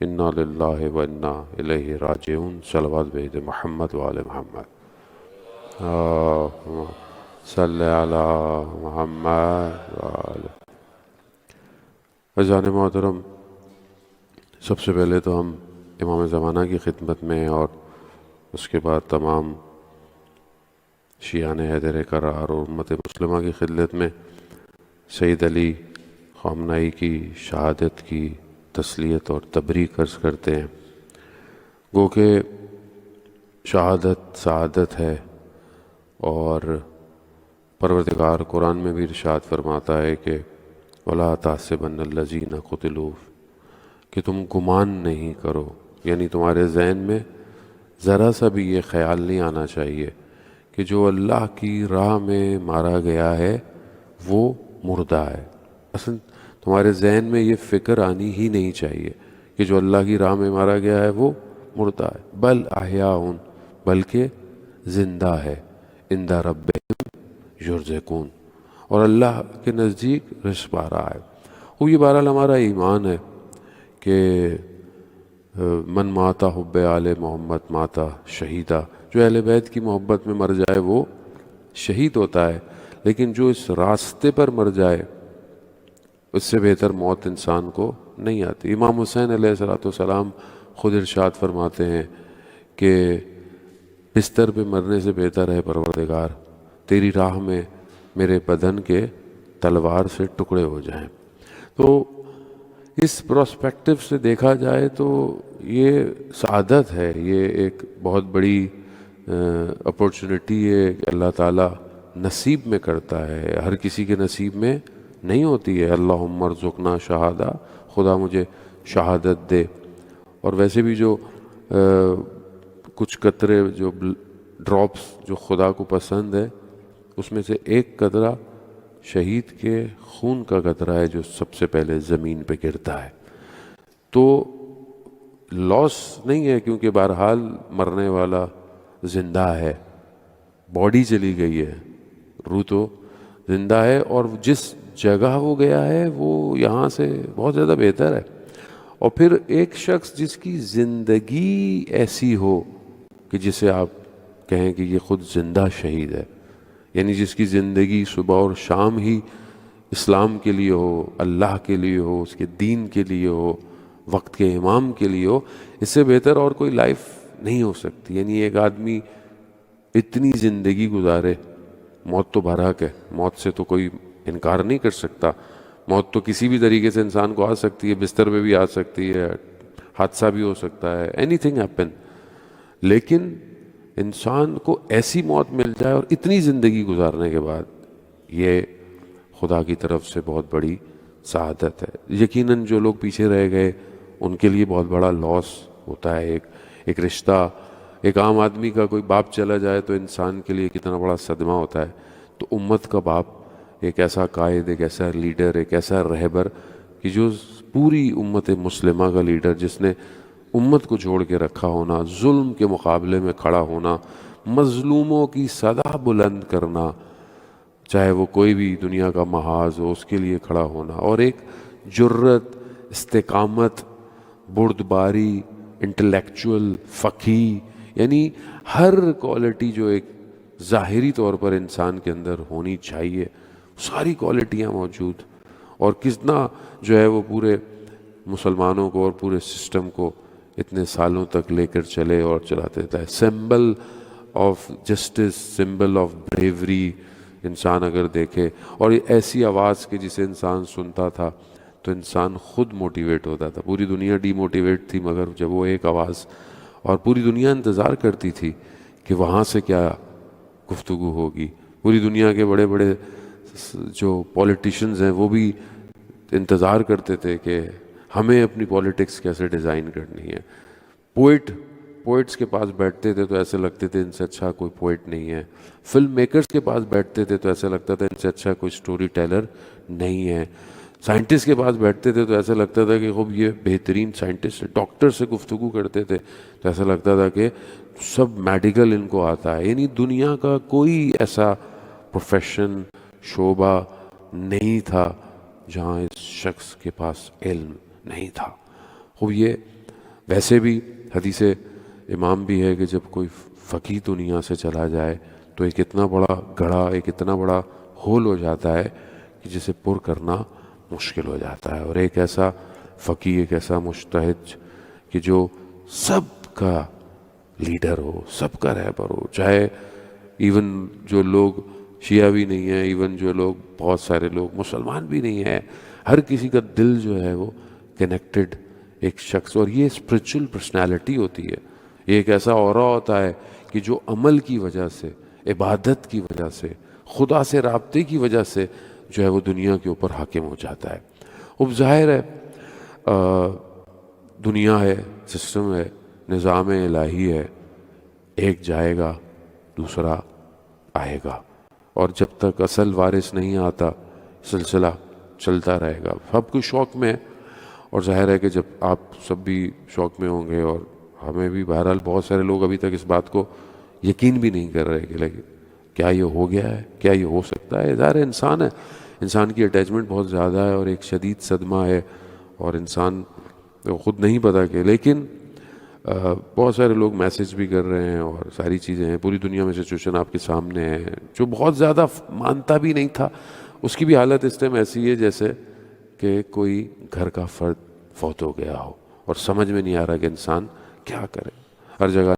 انا للہ و انا الیہ راجعون صلوات بید محمد و آل محمد اللہم صلی علی محمد و آل عزیزان محترم، سب سے پہلے تو ہم امام زمانہ کی خدمت میں اور اس کے بعد تمام شیعان حیدر کرار اور امت مسلمہ کی خدمت میں سید علی خامنہئی کی شہادت کی تسلیت اور تبریک عرض کرتے ہیں۔ گو کہ شہادت سعادت ہے، اور پروردگار قرآن میں بھی ارشاد فرماتا ہے کہ وَلَا تَحْسَبَنَّ الَّذِينَ قُتِلُوا، کہ تم گمان نہیں کرو، یعنی تمہارے ذہن میں ذرا سا بھی یہ خیال نہیں آنا چاہیے کہ جو اللہ کی راہ میں مارا گیا ہے وہ مردہ ہے۔ اصل تمہارے ذہن میں یہ فکر آنی ہی نہیں چاہیے کہ جو اللہ کی راہ میں مارا گیا ہے وہ مردہ ہے، بل احیاء، بلکہ زندہ ہے، عند ربہم یرزقون، اور اللہ کے نزدیک رزق پا رہا ہے۔ وہ یہ بہرحال ہمارا ایمان ہے کہ من ماتا حب آل محمد ماتا شہیدہ، جو اہل بیت کی محبت میں مر جائے وہ شہید ہوتا ہے، لیکن جو اس راستے پر مر جائے اس سے بہتر موت انسان کو نہیں آتی۔ امام حسین علیہ السلام خود ارشاد فرماتے ہیں کہ بستر پہ مرنے سے بہتر ہے پروردگار تیری راہ میں میرے بدن کے تلوار سے ٹکڑے ہو جائیں۔ تو اس پرسپیکٹو سے دیکھا جائے تو یہ سعادت ہے، یہ ایک بہت بڑی اپورچونٹی ہے کہ اللہ تعالیٰ نصیب میں کرتا ہے، ہر کسی کے نصیب میں نہیں ہوتی ہے۔ اللہم ارزقنا شہادہ، خدا مجھے شہادت دے۔ اور ویسے بھی جو کچھ قطرے جو ڈراپس جو خدا کو پسند ہے، اس میں سے ایک قطرہ شہید کے خون کا قطرہ ہے جو سب سے پہلے زمین پہ گرتا ہے۔ تو لاس نہیں ہے، کیونکہ بہرحال مرنے والا زندہ ہے، باڈی چلی گئی ہے، روح تو زندہ ہے، اور جس جگہ وہ گیا ہے وہ یہاں سے بہت زیادہ بہتر ہے۔ اور پھر ایک شخص جس کی زندگی ایسی ہو کہ جسے آپ کہیں کہ یہ خود زندہ شہید ہے، یعنی جس کی زندگی صبح اور شام ہی اسلام کے لیے ہو، اللہ کے لیے ہو، اس کے دین کے لیے ہو، وقت کے امام کے لیے ہو، اس سے بہتر اور کوئی لائف نہیں ہو سکتی۔ یعنی ایک آدمی اتنی زندگی گزارے، موت تو برحق ہے، موت سے تو کوئی انکار نہیں کر سکتا، موت تو کسی بھی طریقے سے انسان کو آ سکتی ہے، بستر پہ بھی آ سکتی ہے، حادثہ بھی ہو سکتا ہے، اینی تھنگ ہیپن، لیکن انسان کو ایسی موت مل جائے اور اتنی زندگی گزارنے کے بعد، یہ خدا کی طرف سے بہت بڑی سعادت ہے۔ یقیناً جو لوگ پیچھے رہ گئے ان کے لیے بہت بڑا لاس ہوتا ہے، ایک رشتہ، ایک عام آدمی کا کوئی باپ چلا جائے تو انسان کے لیے کتنا بڑا صدمہ ہوتا ہے، تو امت کا باپ ایک ایسا قائد، ایک ایسا لیڈر، ایک ایسا رہبر کہ جو پوری امت مسلمہ کا لیڈر، جس نے امت کو جوڑ کے رکھا ہونا، ظلم کے مقابلے میں کھڑا ہونا، مظلوموں کی صدا بلند کرنا، چاہے وہ کوئی بھی دنیا کا محاذ ہو، اس کے لیے کھڑا ہونا، اور ایک جرت، استقامت، بردباری، انٹلیکچول، فقیہ، یعنی ہر کوالٹی جو ایک ظاہری طور پر انسان کے اندر ہونی چاہیے، ساری کوالٹیاں موجود، اور کتنا جو ہے وہ پورے مسلمانوں کو اور پورے سسٹم کو اتنے سالوں تک لے کر چلے اور چلاتے رہتا ہے۔ Symbol of justice, symbol of bravery انسان اگر دیکھے، اور یہ ایسی آواز کہ جسے انسان سنتا تھا تو انسان خود موٹیویٹ ہوتا تھا، پوری دنیا ڈی موٹیویٹ تھی، مگر جب وہ ایک آواز، اور پوری دنیا انتظار کرتی تھی کہ وہاں سے کیا گفتگو ہوگی، پوری دنیا کے بڑے بڑے جو پولیٹیشنز ہیں وہ بھی انتظار کرتے تھے کہ ہمیں اپنی پولیٹکس کیسے ڈیزائن کرنی ہے۔ پوئٹس کے پاس بیٹھتے تھے تو ایسے لگتے تھے ان سے اچھا کوئی پوئٹ نہیں ہے، فلم میکرز کے پاس بیٹھتے تھے تو ایسے لگتا تھا ان سے اچھا کوئی سٹوری ٹیلر نہیں ہے، سائنٹسٹ کے پاس بیٹھتے تھے تو ایسا لگتا تھا کہ خوب یہ بہترین سائنٹسٹ ہے، ڈاکٹر سے گفتگو کرتے تھے تو ایسا لگتا تھا کہ سب میڈیکل ان کو آتا ہے۔ یعنی دنیا کا کوئی ایسا پروفیشن، شعبہ نہیں تھا جہاں اس شخص کے پاس علم نہیں تھا۔ خوب یہ ویسے بھی حدیث امام بھی ہے کہ جب کوئی فقیر دنیا سے چلا جائے تو ایک اتنا بڑا گڑھا، ایک اتنا بڑا ہول ہو جاتا ہے کہ جسے پر کرنا مشکل ہو جاتا ہے، اور ایک ایسا فقیر، ایک ایسا مجتہد کہ جو سب کا لیڈر ہو، سب کا رہبر ہو، چاہے ایون جو لوگ شیعہ بھی نہیں ہیں، ایون جو لوگ بہت سارے لوگ مسلمان بھی نہیں ہیں، ہر کسی کا دل جو ہے وہ کنیکٹڈ ایک شخص، اور یہ اسپرچل پرسنالٹی ہوتی ہے، یہ ایک ایسا اورا ہوتا ہے کہ جو عمل کی وجہ سے، عبادت کی وجہ سے، خدا سے رابطے کی وجہ سے جو ہے وہ دنیا کے اوپر حاکم ہو جاتا ہے۔ اب ظاہر ہے دنیا ہے، سسٹم ہے، نظام الہی ہے، ایک جائے گا دوسرا آئے گا، اور جب تک اصل وارث نہیں آتا سلسلہ چلتا رہے گا۔ سب کچھ شوق میں ہے، اور ظاہر ہے کہ جب آپ سب بھی شوق میں ہوں گے، اور ہمیں بھی بہرحال بہت سارے لوگ ابھی تک اس بات کو یقین بھی نہیں کر رہے کہ لیکن کیا یہ ہو گیا ہے، کیا یہ ہو سکتا ہے؟ ظاہر ہے انسان ہے، انسان کی اٹیچمنٹ بہت زیادہ ہے، اور ایک شدید صدمہ ہے، اور انسان خود نہیں پتا کہ، لیکن بہت سارے لوگ میسج بھی کر رہے ہیں اور ساری چیزیں ہیں، پوری دنیا میں سچویشن آپ کے سامنے ہے۔ جو بہت زیادہ مانتا بھی نہیں تھا اس کی بھی حالت اس ٹائم ایسی ہے جیسے کہ کوئی گھر کا فرد فوت ہو گیا ہو، اور سمجھ میں نہیں آ رہا کہ انسان کیا کرے۔ ہر جگہ